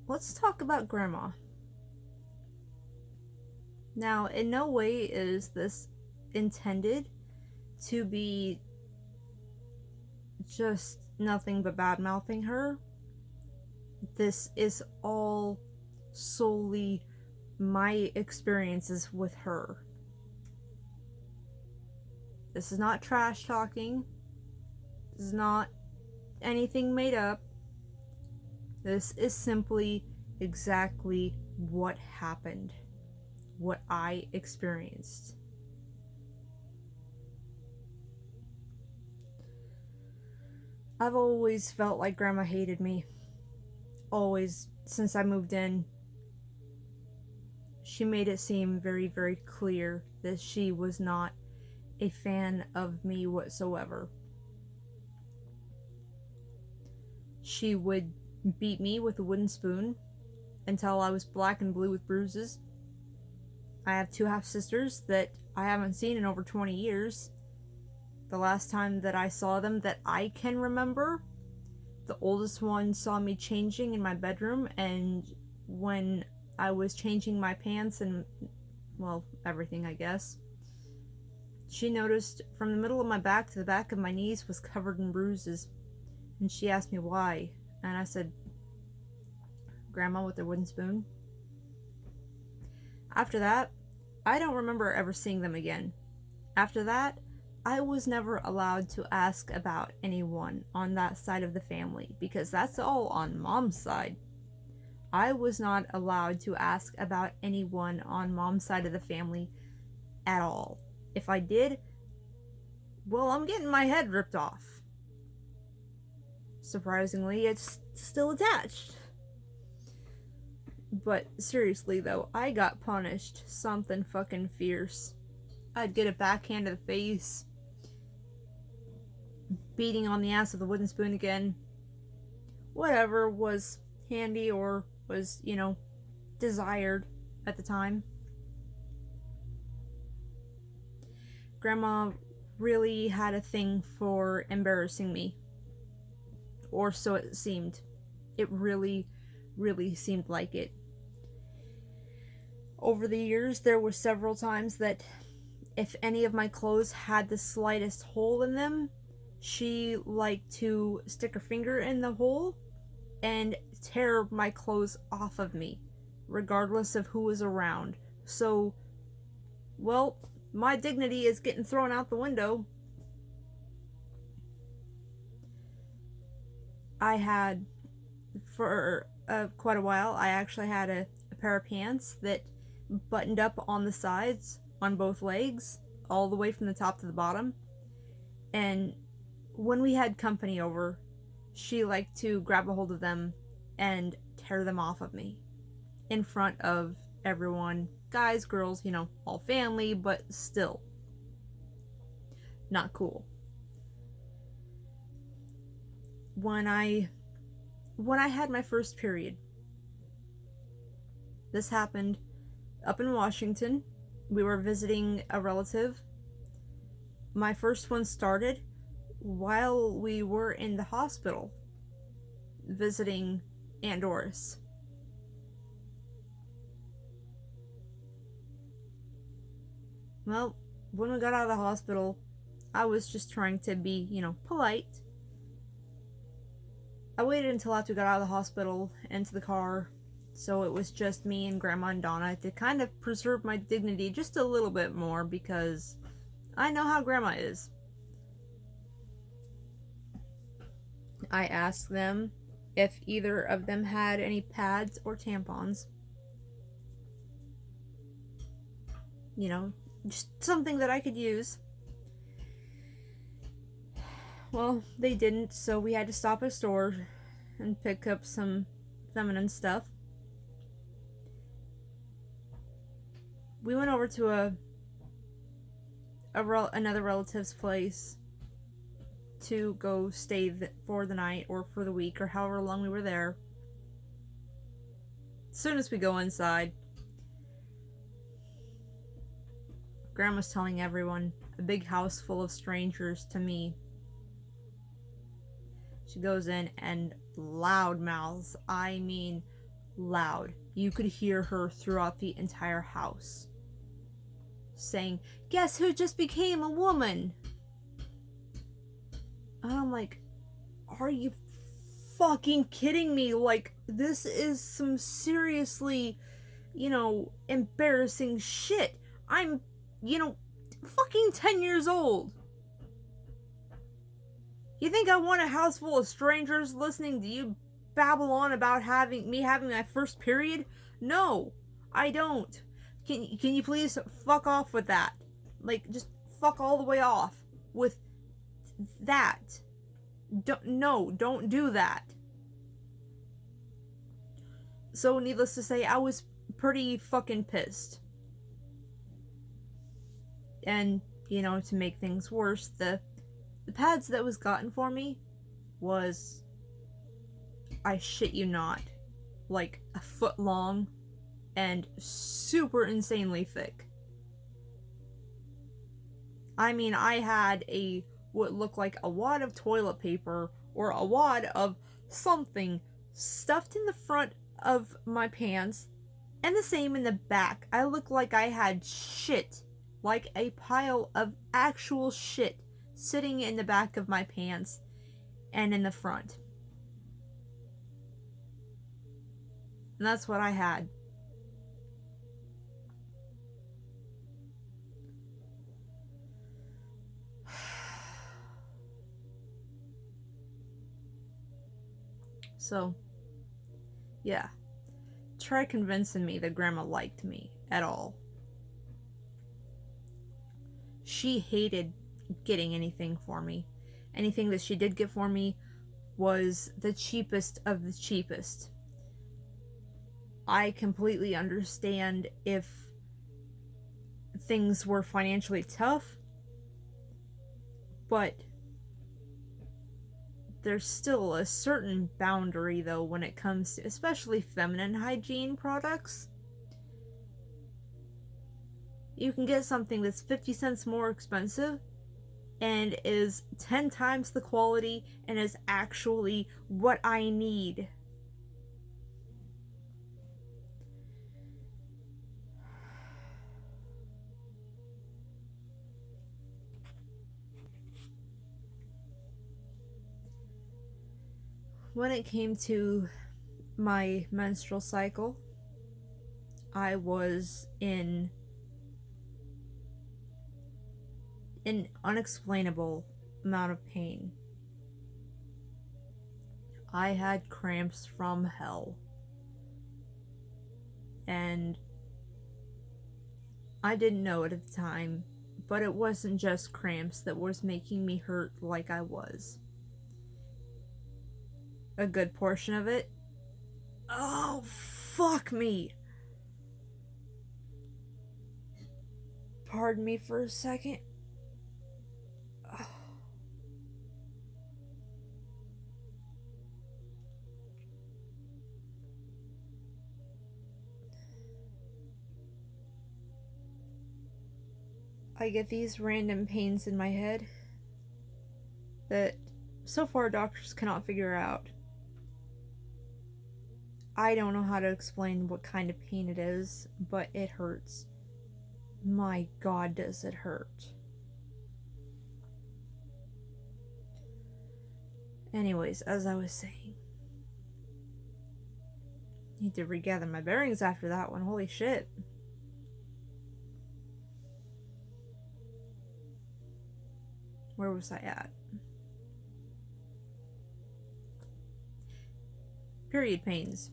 let's talk about Grandma. Now, in no way is this intended to be just nothing but bad mouthing her. This is all solely my experiences with her. This is not trash talking. This is not anything made up. This is simply exactly what happened, what I experienced. I've always felt like Grandma hated me. Always, since I moved in. She made it seem very, very clear that she was not a fan of me whatsoever. She would beat me with a wooden spoon until I was black and blue with bruises. I have 2 half sisters that I haven't seen in over 20 years. The last time that I saw them that I can remember, the oldest one saw me changing in my bedroom, and when I was changing my pants and, well, everything, I guess, she noticed from the middle of my back to the back of my knees was covered in bruises. And she asked me why. And I said, Grandma with the wooden spoon. After that, I don't remember ever seeing them again. After that, I was never allowed to ask about anyone on that side of the family, because that's all on Mom's side. I was not allowed to ask about anyone on Mom's side of the family at all. If I did, well, I'm getting my head ripped off. Surprisingly, it's still attached. But seriously though, I got punished something fucking fierce. I'd get a backhand to the face, beating on the ass with a wooden spoon again. Whatever was handy or was, desired at the time. Grandma really had a thing for embarrassing me. Or so it seemed. It really, really seemed like it. Over the years, there were several times that if any of my clothes had the slightest hole in them, she liked to stick her finger in the hole and tear my clothes off of me, regardless of who was around. So, well, my dignity is getting thrown out the window. I had, for quite a while, I actually had a pair of pants that buttoned up on the sides, on both legs, all the way from the top to the bottom. And when we had company over, she liked to grab a hold of them and tear them off of me in front of everyone. Guys, girls, all family, but still not cool. When I had my first period, this happened up in Washington. We were visiting a relative. My first one started while we were in the hospital visiting Aunt Doris. Well, when we got out of the hospital, I was just trying to be, polite. I waited until after we got out of the hospital into the car, so it was just me and Grandma and Donna to kind of preserve my dignity just a little bit more, because I know how Grandma is. I asked them if either of them had any pads or tampons. Just something that I could use. Well, they didn't, so we had to stop at a store and pick up some feminine stuff. We went over to another relative's place to go stay for the night or for the week or however long we were there. As soon as we go inside, Grandma's telling everyone, a big house full of strangers to me. She goes in and loud mouths, I mean loud. You could hear her throughout the entire house saying, "Guess who just became a woman?" And I'm like, are you fucking kidding me? Like, this is some seriously, embarrassing shit. I'm, fucking 10 years old. You think I want a house full of strangers listening to you babble on about having my first period? No, I don't. Can you please fuck off with that? Like, just fuck all the way off with that. Don't do that. So, needless to say, I was pretty fucking pissed. And, to make things worse, the pads that was gotten for me was, I shit you not, like a foot long and super insanely thick. I mean, I had what looked like a wad of toilet paper or a wad of something stuffed in the front of my pants and the same in the back. I looked like I had shit, like a pile of actual shit sitting in the back of my pants and in the front. And that's what I had. So, yeah. Try convincing me that Grandma liked me at all. She hated getting anything for me. Anything that she did get for me was the cheapest of the cheapest. I completely understand if things were financially tough, but there's still a certain boundary, though, when it comes to especially feminine hygiene products. You can get something that's 50 cents more expensive and is 10 times the quality and is actually what I need. When it came to my menstrual cycle, I was in an unexplainable amount of pain. I had cramps from hell. And I didn't know it at the time, but it wasn't just cramps that was making me hurt like I was. A good portion of it. Oh, fuck me. Pardon me for a second. Oh. I get these random pains in my head that so far doctors cannot figure out. I don't know how to explain what kind of pain it is, but it hurts. My God, does it hurt. Anyways, as I was saying, need to regather my bearings after that one. Holy shit. Where was I at? Period pains.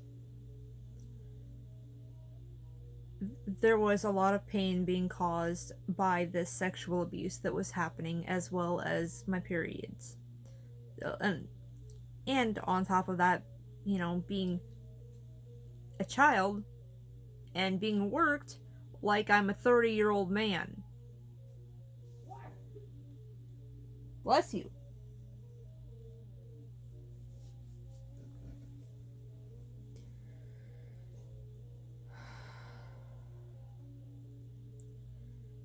There was a lot of pain being caused by this sexual abuse that was happening, as well as my periods. And on top of that, being a child and being worked like I'm a 30-year-old man. Bless you.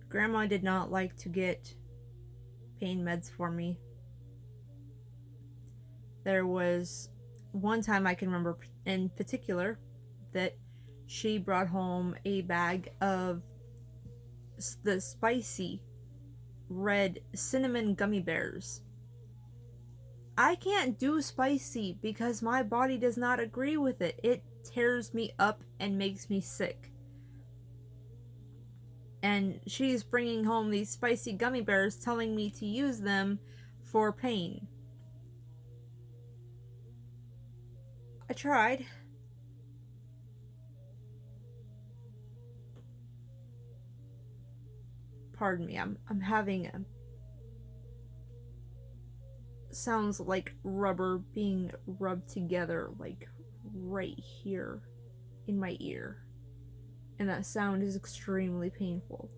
Grandma did not like to get pain meds for me. There was one time I can remember in particular that she brought home a bag of the spicy red cinnamon gummy bears. I can't do spicy because my body does not agree with it. It tears me up and makes me sick. And she's bringing home these spicy gummy bears telling me to use them for pain. I tried. Pardon me, I'm having a... sounds like rubber being rubbed together, like right here in my ear. And that sound is extremely painful.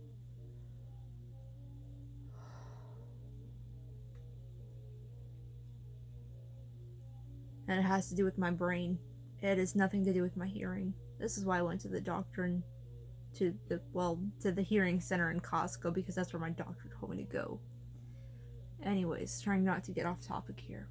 And it has to do with my brain. It has nothing to do with my hearing. This is why I went to the doctor and to the hearing center in Costco, because that's where my doctor told me to go. Anyways, trying not to get off topic here.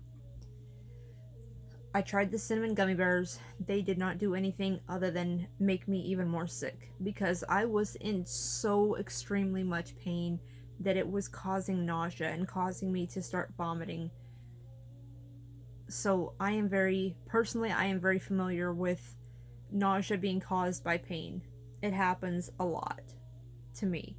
I tried the cinnamon gummy bears. They did not do anything other than make me even more sick, because I was in so extremely much pain that it was causing nausea and causing me to start vomiting. So I am very familiar with nausea being caused by pain. It happens a lot to me.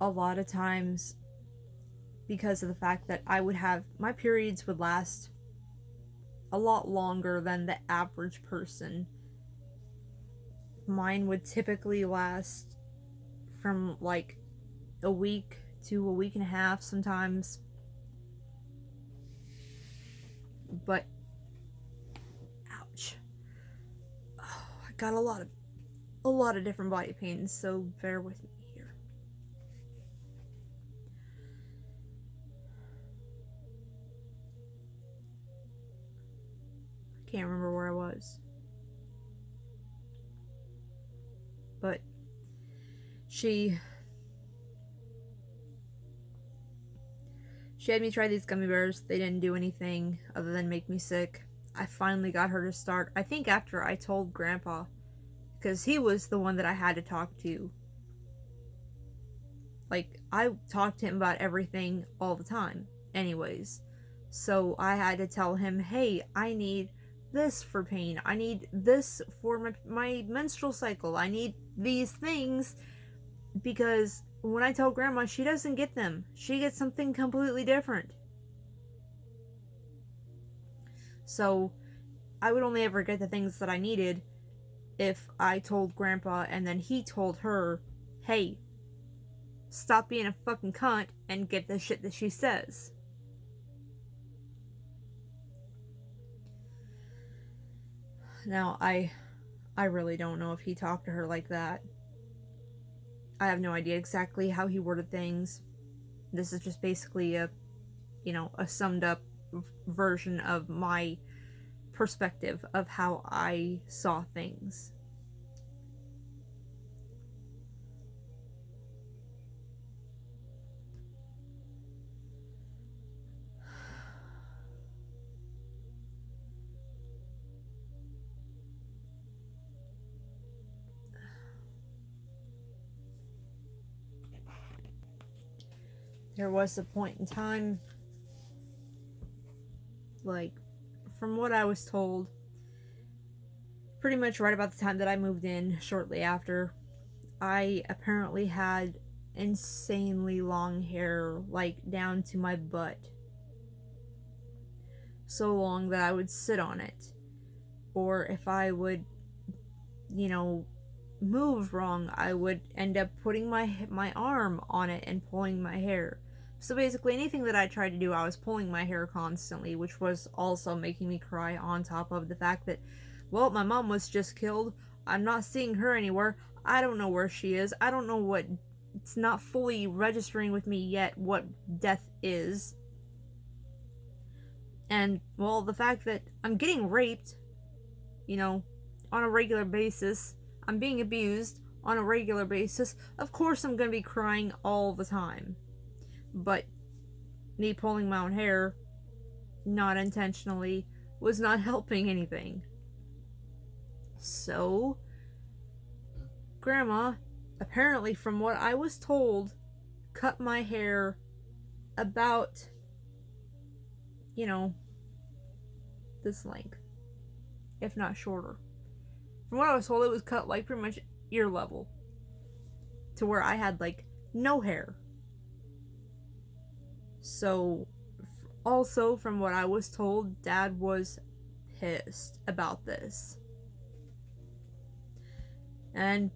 A lot of times, because of the fact that my periods would last a lot longer than the average person. Mine would typically last from like a week to a week and a half sometimes. But ouch. Oh, I got a lot of different body pains, so bear with me here. I can't remember where I was. But she had me try these gummy bears. They didn't do anything other than make me sick. I finally got her to start, I think after I told Grandpa, because he was the one that I had to talk to. Like, I talked to him about everything all the time anyways. So I had to tell him, hey, I need this for pain. I need this for my menstrual cycle. I need these things, because when I tell Grandma, she doesn't get them. She gets something completely different. So I would only ever get the things that I needed if I told Grandpa and then he told her, hey, stop being a fucking cunt and get the shit that she says. Now, I really don't know if he talked to her like that. I have no idea exactly how he worded things. This is just basically a summed up version of my perspective of how I saw things. There was a point in time, like, from what I was told, pretty much right about the time that I moved in, shortly after, I apparently had insanely long hair, like, down to my butt. So long that I would sit on it. Or if I would, move wrong, I would end up putting my arm on it and pulling my hair. So basically anything that I tried to do, I was pulling my hair constantly, which was also making me cry, on top of the fact that, well, my mom was just killed. I'm not seeing her anywhere. I don't know where she is. I don't know what... It's not fully registering with me yet what death is. And, well, the fact that I'm getting raped, on a regular basis. I'm being abused on a regular basis, of course I'm going to be crying all the time. But me pulling my own hair, not intentionally, was not helping anything. So, Grandma, apparently from what I was told, cut my hair about, this length, if not shorter. From what I was told, it was cut like pretty much ear level, to where I had like no hair. So, also from what I was told, Dad was pissed about this. And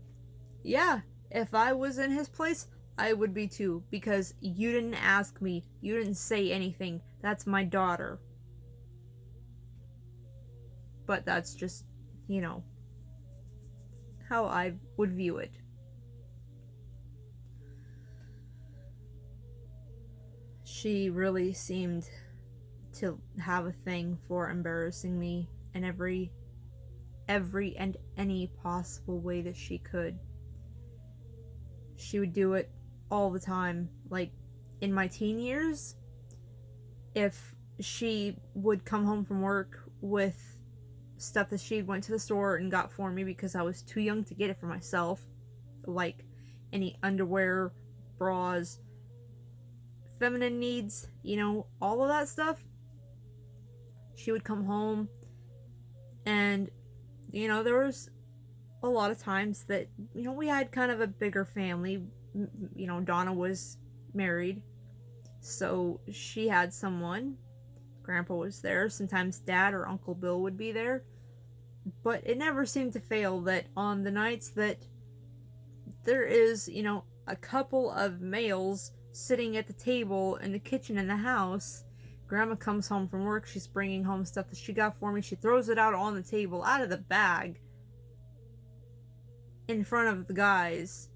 yeah, if I was in his place, I would be too, because you didn't ask me, you didn't say anything. That's my daughter. But that's just, how I would view it. She really seemed to have a thing for embarrassing me in every and any possible way that she could. She would do it all the time. Like, in my teen years, if she would come home from work with stuff that she went to the store and got for me because I was too young to get it for myself, like any underwear, bras, feminine needs, all of that stuff, she would come home and, there was a lot of times that, we had kind of a bigger family. Donna was married, so she had someone. Grandpa was there. Sometimes Dad or Uncle Bill would be there. But it never seemed to fail that on the nights that there is, a couple of males sitting at the table in the kitchen in the house, Grandma comes home from work, she's bringing home stuff that she got for me, she throws it out on the table, out of the bag, in front of the guys,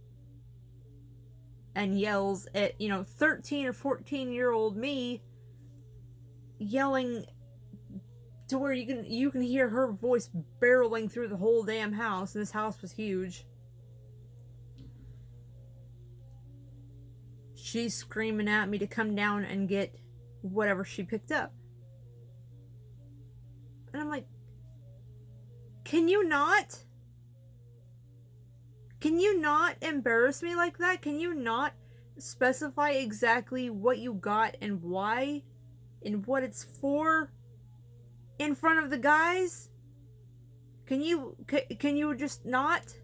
and yells at, 13 or 14-year-old me, yelling to where you can hear her voice barreling through the whole damn house, and this house was huge. She's screaming at me to come down and get whatever she picked up. And I'm like, can you not embarrass me like that? Can you not specify exactly what you got and why and what it's for in front of the guys? Can you just not?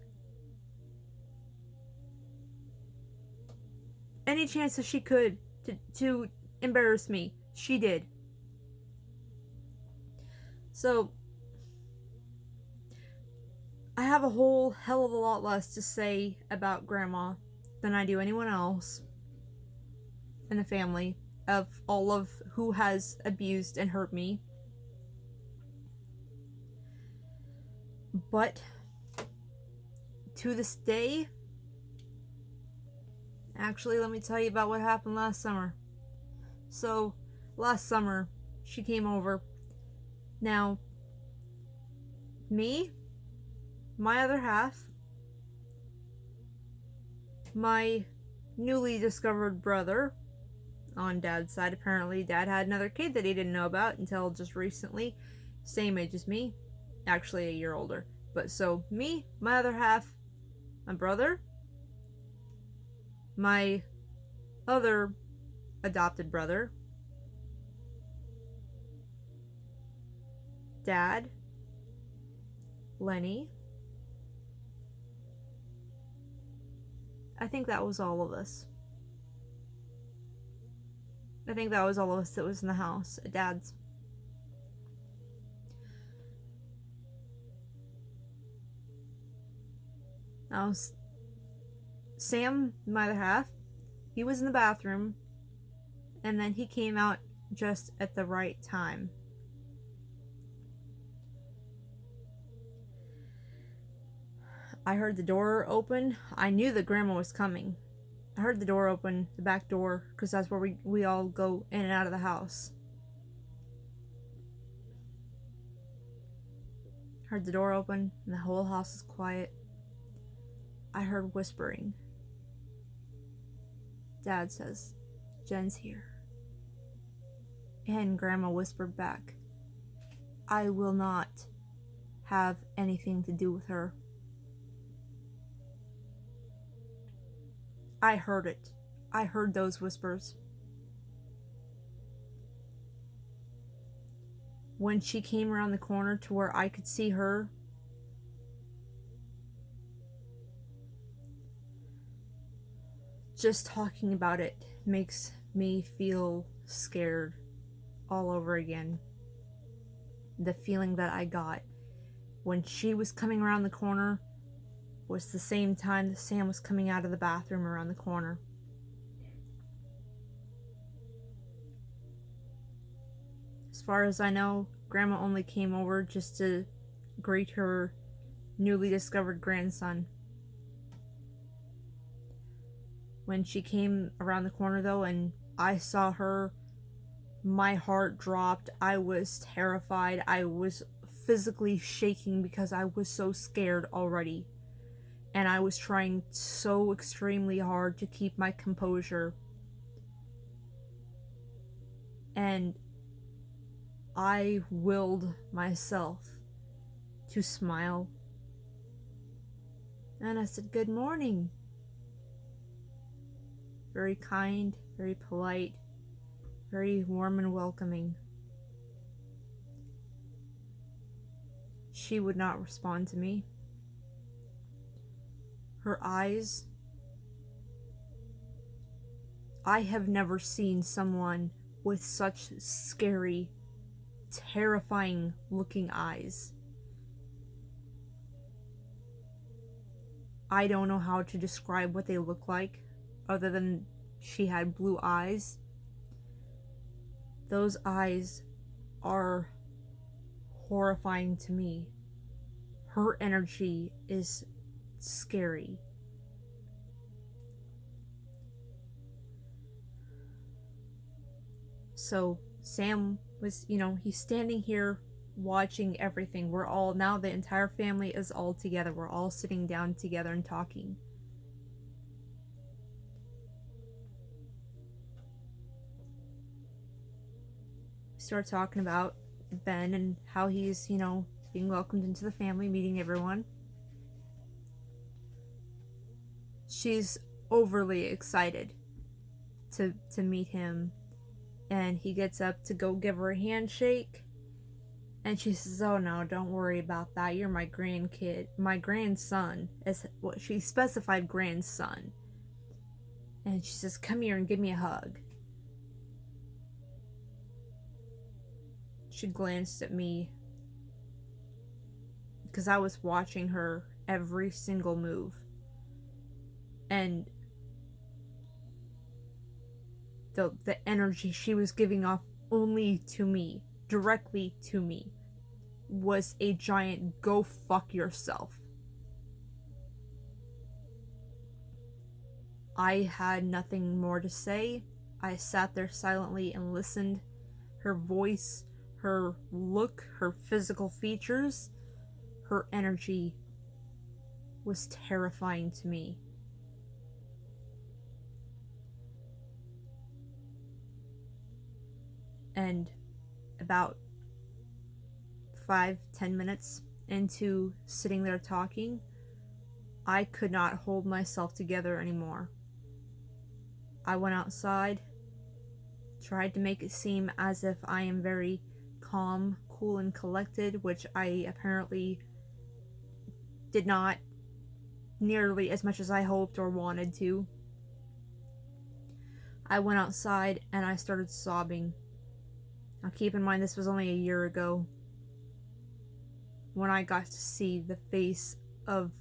Any chance that she could to embarrass me, she did. So, I have a whole hell of a lot less to say about Grandma than I do anyone else in the family of all of who has abused and hurt me. But to this day, actually, let me tell you about what happened last summer. So, last summer, she came over. Now, me, my other half, my newly discovered brother on Dad's side. Apparently, Dad had another kid that he didn't know about until just recently. Same age as me. Actually, a year older. But so, me, my other half, my brother, my other adopted brother, Dad, Lenny. I think that was all of us. I think that was all of us that was in the house at Dad's. Now, Sam, my other half, he was in the bathroom, and then he came out just at the right time. I heard the door open. I knew that Grandma was coming. I heard the door open, the back door, because that's where we all go in and out of the house. Heard the door open, and the whole house is quiet. I heard whispering. Dad says, Jen's here. And Grandma whispered back, I will not have anything to do with her. I heard it. I heard those whispers. When she came around the corner to where I could see her, just talking about it makes me feel scared all over again. The feeling that I got when she was coming around the corner was the same time that Sam was coming out of the bathroom around the corner. As far as I know, Grandma only came over just to greet her newly discovered grandson. When she came around the corner though, and I saw her, my heart dropped. I was terrified. I was physically shaking because I was so scared already. And I was trying so extremely hard to keep my composure. And I willed myself to smile. And I said, good morning. Very kind, very polite, very warm and welcoming. She would not respond to me. Her eyes, I have never seen someone with such scary, terrifying looking eyes. I don't know how to describe what they look like, other than she had blue eyes. Those eyes are horrifying to me. Her energy is scary. So Sam was, he's standing here watching everything. We're all, now the entire family is all together. We're all sitting down together and talking. Start talking about Ben and how he's, being welcomed into the family, meeting everyone. She's overly excited to meet him, and he gets up to go give her a handshake, and she says, oh no, don't worry about that, you're my grandson, is what she specified, grandson. And she says, come here and give me a hug. She glanced at me because I was watching her every single move. And the energy she was giving off only to me, directly to me, was a giant go fuck yourself. I had nothing more to say. I sat there silently and listened. Her voice, her look, her physical features, her energy was terrifying to me. And about 5-10 minutes into sitting there talking, I could not hold myself together anymore. I went outside, tried to make it seem as if I am very calm, cool, and collected, which I apparently did not nearly as much as I hoped or wanted to. I went outside and I started sobbing. Now keep in mind, this was only a year ago when I got to see the face of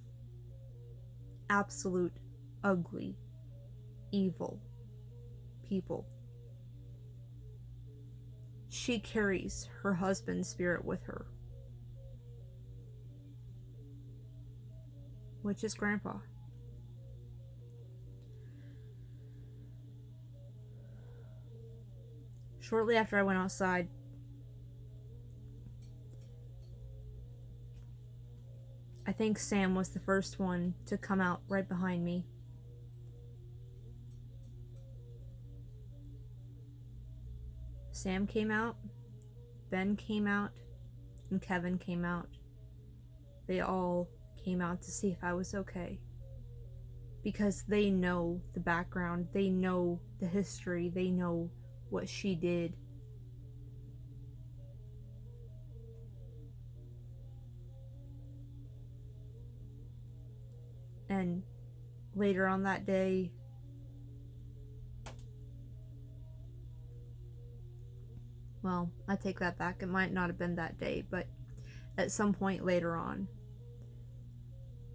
absolute ugly, evil people. She carries her husband's spirit with her, which is Grandpa. Shortly after I went outside, I think Sam was the first one to come out right behind me. Sam came out, Ben came out, and Kevin came out. They all came out to see if I was okay. Because they know the background, they know the history, they know what she did. And later on that day, well, I take that back. It might not have been that day, but at some point later on,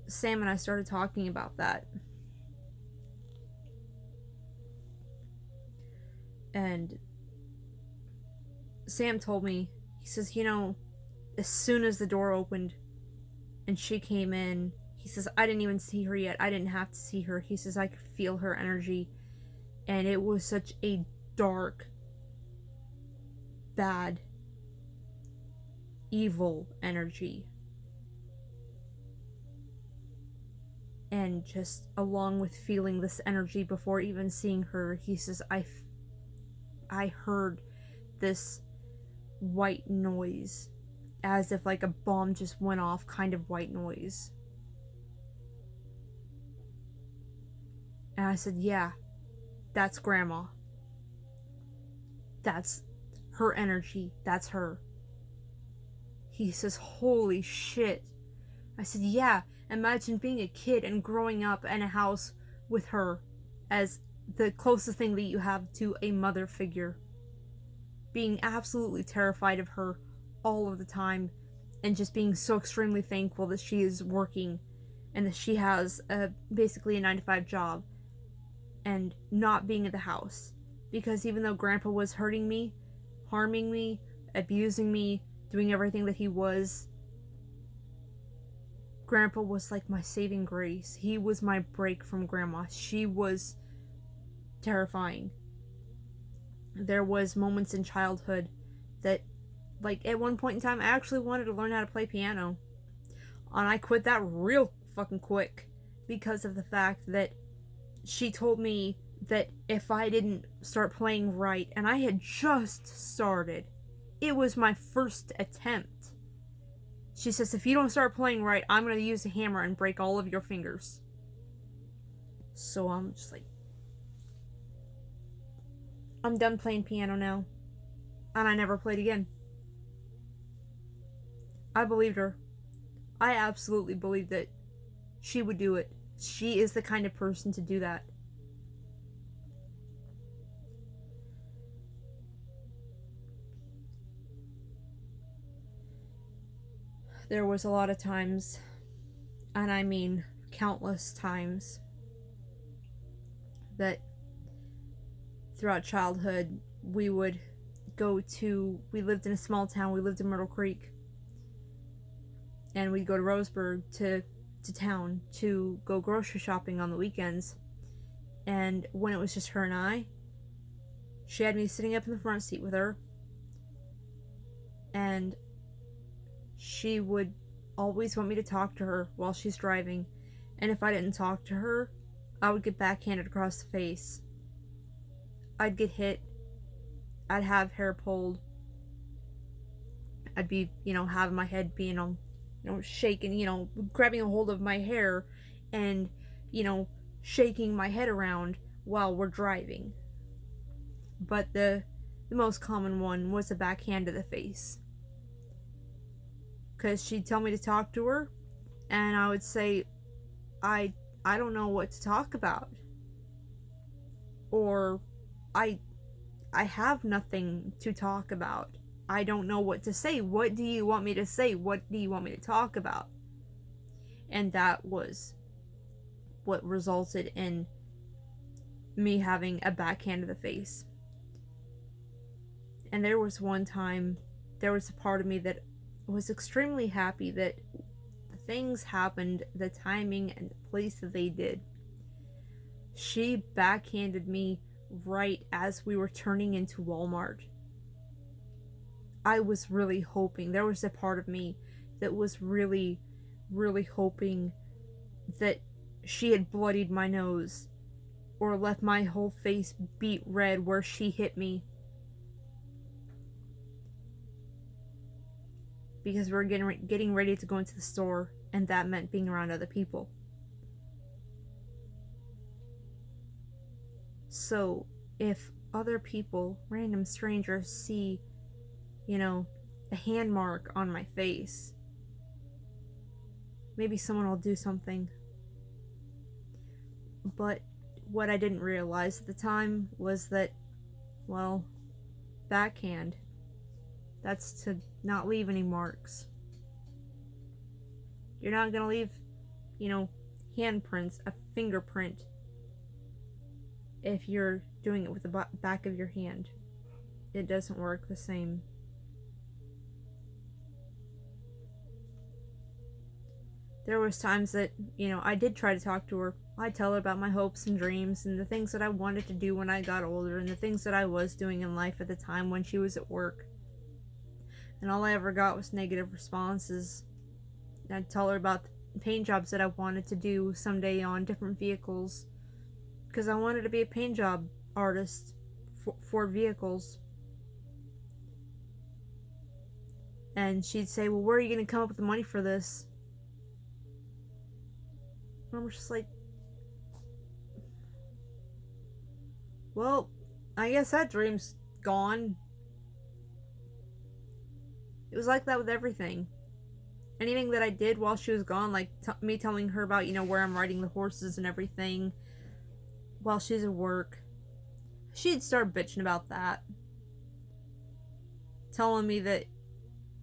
Sam and I started talking about that. And Sam told me, he says, you know, as soon as the door opened and she came in, he says, I didn't even see her yet. I didn't have to see her. He says, I could feel her energy. And it was such a dark, bad, evil energy. And just along with feeling this energy before even seeing her, he says, I heard this white noise, as if like a bomb just went off, kind of white noise. And I said, yeah, that's Grandma. That's her energy. That's her. He says, holy shit. I said, yeah, imagine being a kid and growing up in a house with her as the closest thing that you have to a mother figure. Being absolutely terrified of her all of the time, and just being so extremely thankful that she is working and that she has basically a 9-to-5 job and not being at the house. Because even though Grandpa was hurting me, harming me, abusing me, doing everything that he was, Grandpa was like my saving grace. He was my break from Grandma. She was terrifying. There was moments in childhood that, like, at one point in time, I actually wanted to learn how to play piano. And I quit that real fucking quick because of the fact that she told me that if I didn't start playing right, and I had just started, it was my first attempt. She says, if you don't start playing right, I'm going to use a hammer and break all of your fingers. So I'm just like, I'm done playing piano now. And I never played again. I believed her. I absolutely believed that she would do it. She is the kind of person to do that. There was a lot of times, and I mean countless times, that throughout childhood we would we lived in a small town, we lived in Myrtle Creek, and we'd go to Roseburg to town to go grocery shopping on the weekends. And when it was just her and I, she had me sitting up in the front seat with her, and she would always want me to talk to her while she's driving. And if I didn't talk to her, I would get backhanded across the face. I'd get hit. I'd have hair pulled. I'd be, having my head being on, shaking, grabbing a hold of my hair and, shaking my head around while we're driving. But the most common one was a backhand to the face. Because she'd tell me to talk to her, and I would say, I don't know what to talk about. Or, I have nothing to talk about. I don't know what to say. What do you want me to say? What do you want me to talk about? And that was what resulted in me having a backhand to the face. And there was one time, there was a part of me that was extremely happy that the things happened, the timing and the place that they did. She backhanded me right as we were turning into Walmart. I was really hoping, there was a part of me that was really, really hoping that she had bloodied my nose or left my whole face beet red where she hit me. Because we were getting ready to go into the store, and that meant being around other people. So, if other people, random strangers, see, a hand mark on my face, maybe someone will do something. But what I didn't realize at the time was that, well, backhand. That's to not leave any marks. You're not gonna leave, handprints, a fingerprint, if you're doing it with the back of your hand. It doesn't work the same. There was times that, I did try to talk to her. I'd tell her about my hopes and dreams and the things that I wanted to do when I got older and the things that I was doing in life at the time when she was at work. And all I ever got was negative responses. I'd tell her about the paint jobs that I wanted to do someday on different vehicles, because I wanted to be a paint job artist for vehicles. And she'd say, well, where are you going to come up with the money for this? And I'm just like, well, I guess that dream's gone. It was like that with everything. Anything that I did while she was gone, like me telling her about, where I'm riding the horses and everything while she's at work, she'd start bitching about that. Telling me that,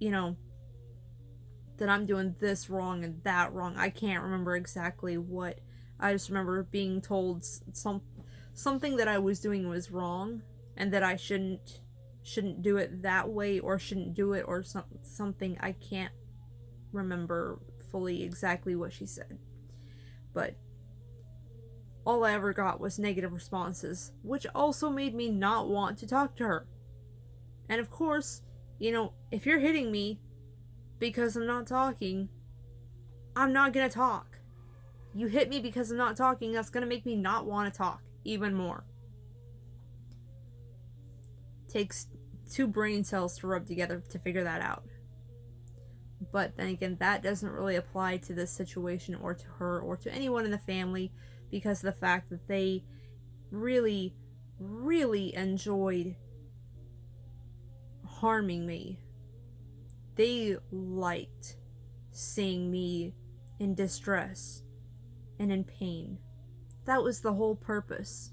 that I'm doing this wrong and that wrong. I can't remember exactly what. I just remember being told something that I was doing was wrong and that I shouldn't do it that way, or shouldn't do it, or something. I can't remember fully exactly what she said. But all I ever got was negative responses, which also made me not want to talk to her. And of course, if you're hitting me because I'm not talking, I'm not gonna talk. You hit me because I'm not talking, that's gonna make me not want to talk even more. Takes 2 brain cells to rub together to figure that out. But then again, that doesn't really apply to this situation or to her or to anyone in the family, because of the fact that they really, really enjoyed harming me. They liked seeing me in distress and in pain. That was the whole purpose,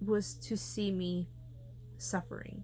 was to see me suffering.